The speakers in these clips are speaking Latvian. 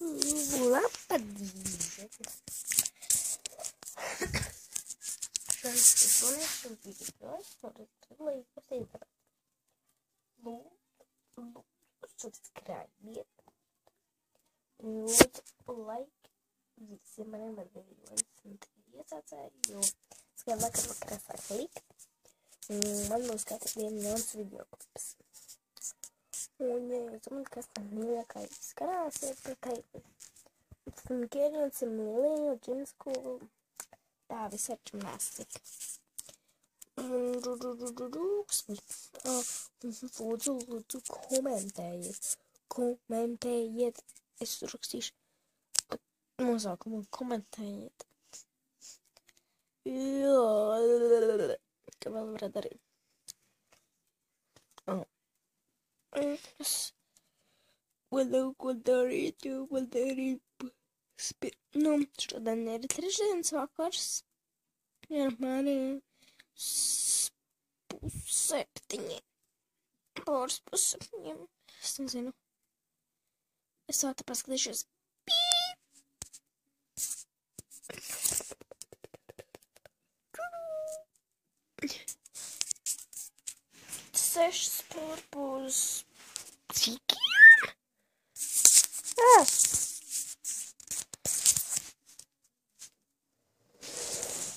Lampadinha. Já estou neste vídeo de hoje sobre like, vocês subscribe like semana de segala kerasa klik manusia dia nonton video clips itu kasih kayak sekarang saya pakai mungkin sembilan gym school tapi saya gymnastik foto komentējiet es rakstīšu nosaukumu komentējiet ka vēl varētu darīt ko darīt šodien ir trešdienas vakars mani 6:30 pāris 7:30 es nezinu es vēl te paskatīšos 6 pārpus cikiem?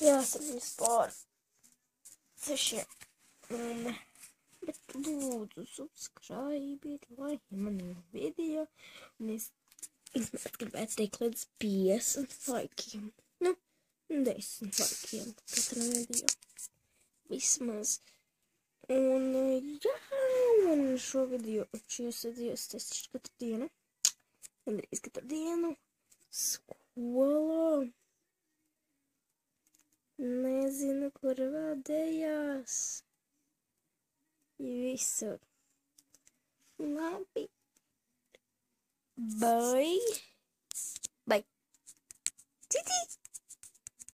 Jā, 7 pār 6. Bet lūdzu subscribe, like man ir video, un es gribētu teikt līdz 50 laikiem. 10 laikiem katram video. Vismaz. Un jā, un šo video, šīs videos taisīšu katru dienu. Gandrīz katru dienu. Skolā. Nezinu, kur vadējās. Visur. Labi. Bye. Bye.